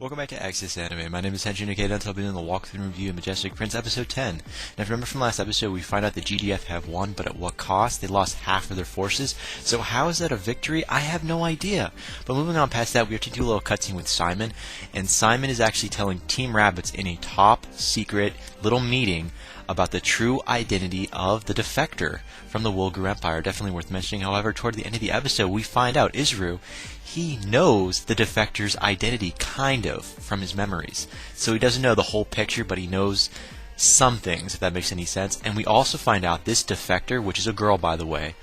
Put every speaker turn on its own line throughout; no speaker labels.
Welcome back to Access Anime. My name is Henshin Ikeda, and I'll be doing the walkthrough review of Majestic Prince Episode 10. Now, if you remember from last episode, we find out the GDF have won, but at what cost? They lost half of their forces. So how is that a victory? I have no idea. But moving on past that, we have to do a little cutscene with Simon, and Simon is actually telling Team Rabbits in a top secret little meeting about the true identity of the defector from the Wolgru Empire. Definitely worth mentioning. However, toward the end of the episode, we find out Izuru, he knows the defector's identity, kind of, from his memories. So he doesn't know the whole picture, but he knows some things, if that makes any sense. And we also find out this defector, which is a girl, by the way,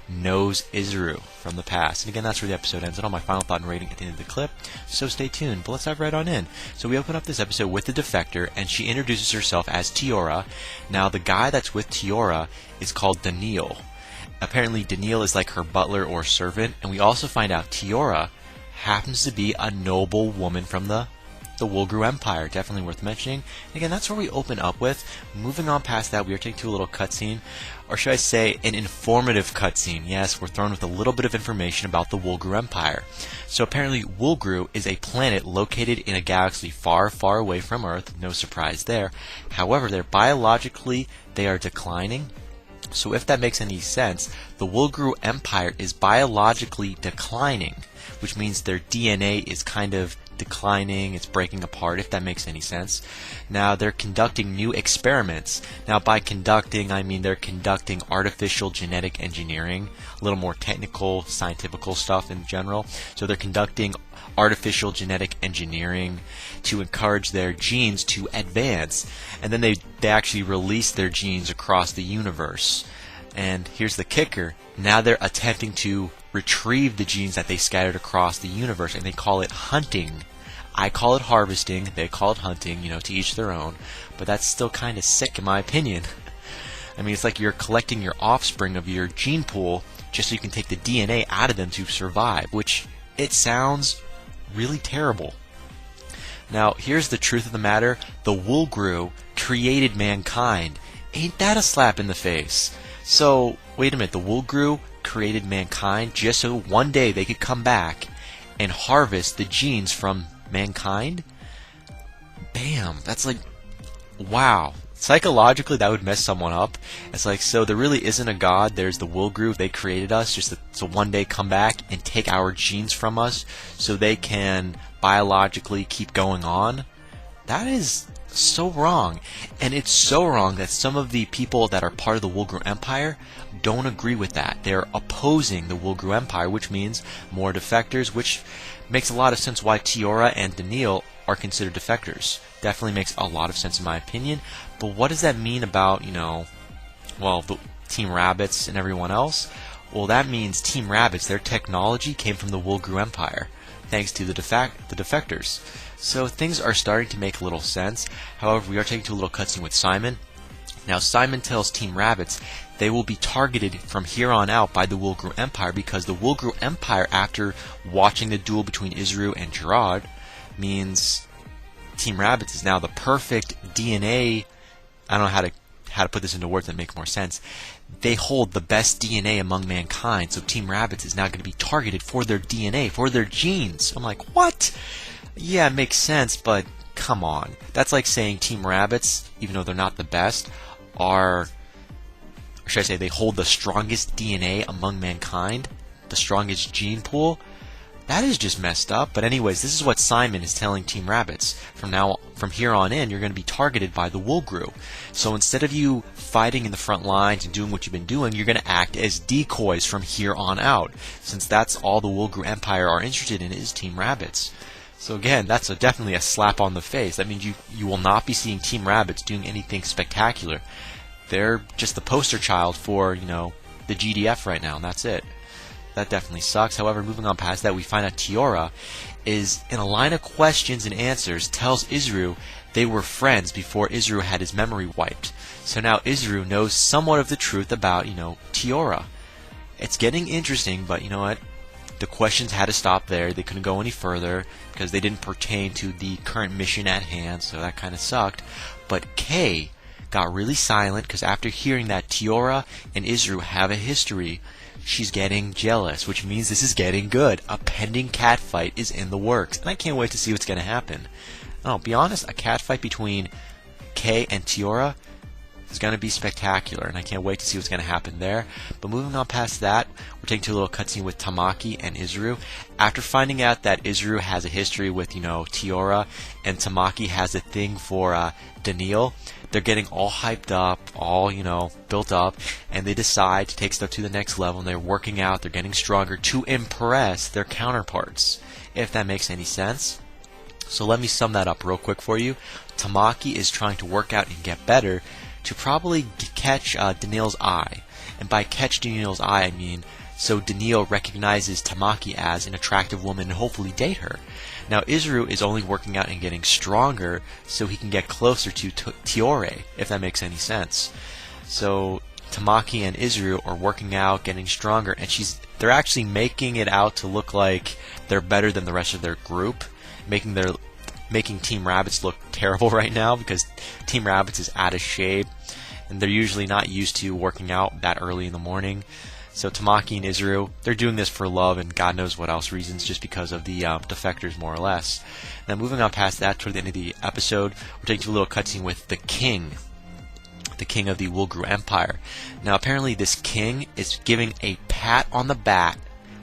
knows Izuru from the past. And again, that's where the episode ends. And all my final thought and rating at the end of the clip, so stay tuned. But let's dive right on in. So we open up this episode with the defector, and she introduces herself as Tiora. Now, the guy that's with Tiora is called Daniil. Apparently, Daniil is like her butler or servant, and we also find out Tiora happens to be a noble woman from the Wolgru Empire. Definitely worth mentioning. And again, that's where we open up with. Moving on past that, we are taken to a little cutscene, or should I say, an informative cutscene. Yes, we're thrown with a little bit of information about the Wolgru Empire. So apparently, Wolgru is a planet located in a galaxy far, far away from Earth. No surprise there. However, they are declining. So if that makes any sense, the Wolgru Empire is biologically declining, which means their DNA is kind of declining, it's breaking apart, if that makes any sense. Now, they're conducting new experiments. Now, by conducting, I mean they're conducting artificial genetic engineering, a little more technical, scientific stuff in general. So they're conducting artificial genetic engineering to encourage their genes to advance, and then they actually release their genes across the universe. And here's the kicker: now they're attempting to retrieve the genes that they scattered across the universe, and they call it hunting. I call it harvesting, they call it hunting, to each their own, but that's still kind of sick in my opinion. I mean, it's like you're collecting your offspring of your gene pool just so you can take the DNA out of them to survive, which it sounds really terrible. Now, here's the truth of the matter: the Wolgru created mankind. Ain't that a slap in the face? So, wait a minute, the Wolgru created mankind just so one day they could come back and harvest the genes from mankind? Bam, that's like, wow. Psychologically, that would mess someone up. It's like, so there really isn't a god, there's the Wolgru, they created us just to one day come back and take our genes from us so they can biologically keep going on? That is so wrong. And it's so wrong that some of the people that are part of the Wolgru Empire don't agree with that. They're opposing the Wolgru Empire, which means more defectors, which makes a lot of sense why Tiora and Daniil are considered defectors. Definitely makes a lot of sense in my opinion. But what does that mean about, the Team Rabbits and everyone else? Well, that means Team Rabbits, their technology came from the Wolgru Empire, thanks to the defectors. So things are starting to make a little sense. However, we are taking to a little cutscene with Simon. Now, Simon tells Team Rabbits they will be targeted from here on out by the Wolgru Empire, because the Wolgru Empire, after watching the duel between Izuru and Gerard, means Team Rabbits is now the perfect DNA. I don't know how to put this into words that make more sense. They hold the best DNA among mankind, so Team Rabbits is now going to be targeted for their DNA, for their genes. I'm like, what? Yeah, it makes sense, but come on. That's like saying Team Rabbits, even though they're not the best, or should I say they hold the strongest DNA among mankind, the strongest gene pool. That is just messed up. But anyways, this is what Simon is telling Team Rabbits. From here on in, you're going to be targeted by the Wolgru. So instead of you fighting in the front lines and doing what you've been doing, you're going to act as decoys from here on out, since that's all the Wolgru Empire are interested in, is Team Rabbits. So again, that's definitely a slap on the face. That means you will not be seeing Team Rabbits doing anything spectacular. They're just the poster child for, the GDF right now, and that's it. That definitely sucks. However, moving on past that, we find out Tiora is, in a line of questions and answers, tells Izuru they were friends before Izuru had his memory wiped. So now Izuru knows somewhat of the truth about, Tiora. It's getting interesting, but you know what? The questions had to stop there. They couldn't go any further because they didn't pertain to the current mission at hand, so that kind of sucked. But Kay got really silent because after hearing that Tiora and Izuru have a history, she's getting jealous, which means this is getting good. A pending cat fight is in the works, and I can't wait to see what's going to happen. I'll be honest, a cat fight between Kei and Tiora is going to be spectacular, and I can't wait to see what's going to happen there. But moving on past that, we're taking to a little cutscene with Tamaki and Izuru. After finding out that Izuru has a history with, Tiora, and Tamaki has a thing for Daniil, they're getting all hyped up, all, built up, and they decide to take stuff to the next level, and they're working out, they're getting stronger to impress their counterparts, if that makes any sense. So let me sum that up real quick for you. Tamaki is trying to work out and get better to probably catch Daniil's eye. And by catch Daniil's eye, I mean so Daniil recognizes Tamaki as an attractive woman and hopefully date her. Now Izuru is only working out and getting stronger so he can get closer to Tiore, if that makes any sense. So Tamaki and Izuru are working out, getting stronger, and they're actually making it out to look like they're better than the rest of their group, making Team Rabbits look terrible right now because Team Rabbits is out of shape and they're usually not used to working out that early in the morning. So Tamaki and Izuru, they're doing this for love and God knows what else reasons, just because of the defectors, more or less. Now moving on past that, toward the end of the episode, we're taking to a little cutscene with the king of the Woolgru Empire. Now apparently this king is giving a pat on the back,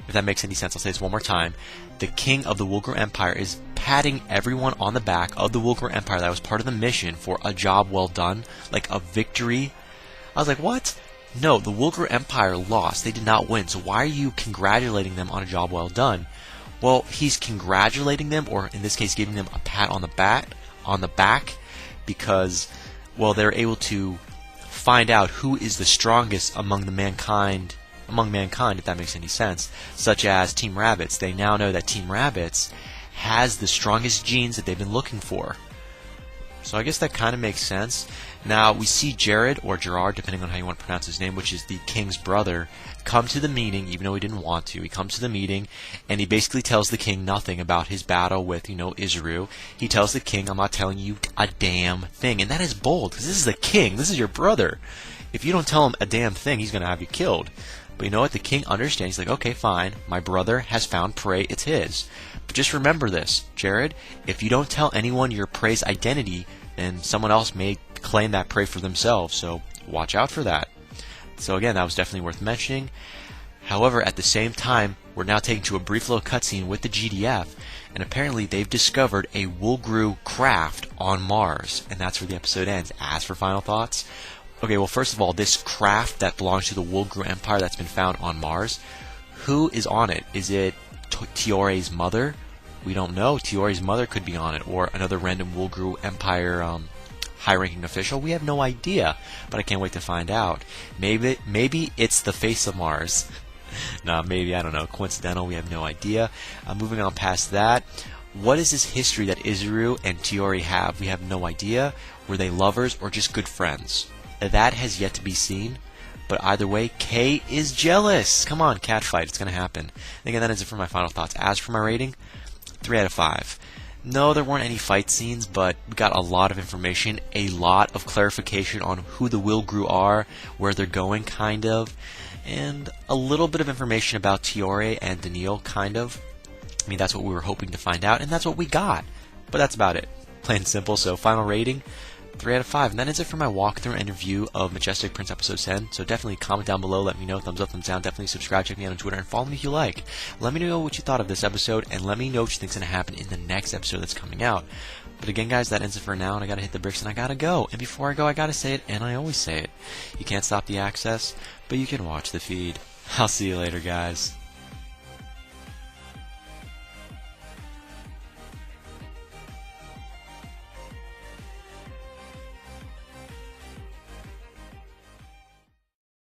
if that makes any sense. I'll say this one more time. The king of the Woolgru Empire is patting everyone on the back of the Woolgru Empire that was part of the mission for a job well done, like a victory. I was like, what? No, the Woolgru Empire lost. They did not win. So why are you congratulating them on a job well done? Well, he's congratulating them, or in this case, giving them a pat on the back, because, well, they're able to find out who is the strongest among mankind, if that makes any sense. Such as Team Rabbits. They now know that Team Rabbits has the strongest genes that they've been looking for. So I guess that kind of makes sense. Now we see Jared, or Gerard, depending on how you want to pronounce his name, which is the king's brother, come to the meeting, even though he didn't want to. He comes to the meeting, and he basically tells the king nothing about his battle with, Izuru. He tells the king, I'm not telling you a damn thing. And that is bold, because this is the king. This is your brother. If you don't tell him a damn thing, he's going to have you killed. But you know what? The king understands. He's like, okay, fine. My brother has found prey. It's his. But just remember this, Jared. If you don't tell anyone your prey's identity, then someone else may claim that prey for themselves. So watch out for that. So again, that was definitely worth mentioning. However, at the same time, we're now taken to a brief little cutscene with the GDF. And apparently they've discovered a Woolgru craft on Mars. And that's where the episode ends. As for final thoughts, okay, well, first of all, this craft that belongs to the Woolgru Empire that's been found on Mars, who is on it? Is it Tiore's mother? We don't know. Tiore's mother could be on it, or another random Woolgru Empire high-ranking official. We have no idea, but I can't wait to find out. Maybe it's the face of Mars. No, maybe, I don't know. Coincidental, we have no idea. Moving on past that, what is this history that Izuru and Tiore have? We have no idea. Were they lovers or just good friends? That has yet to be seen. But either way, Kei is jealous. Come on, catfight. It's going to happen. And again, that is it for my final thoughts. As for my rating, 3 out of 5. No, there weren't any fight scenes, but we got a lot of information, a lot of clarification on who the Woolgru are, where they're going, kind of, and a little bit of information about Tiore and Daniil, kind of. I mean, that's what we were hoping to find out, and that's what we got. But that's about it. Plain and simple. So, final rating, 3 out of 5. And that is it for my walkthrough and review of Majestic Prince Episode 10. So definitely comment down below, let me know, thumbs up, thumbs down, definitely subscribe, check me out on Twitter, and follow me if you like. Let me know what you thought of this episode, and let me know what you think's going to happen in the next episode that's coming out. But again, guys, that ends it for now, and I gotta hit the bricks, and I gotta go. And before I go, I gotta say it, and I always say it. You can't stop the access, but you can watch the feed. I'll see you later, guys.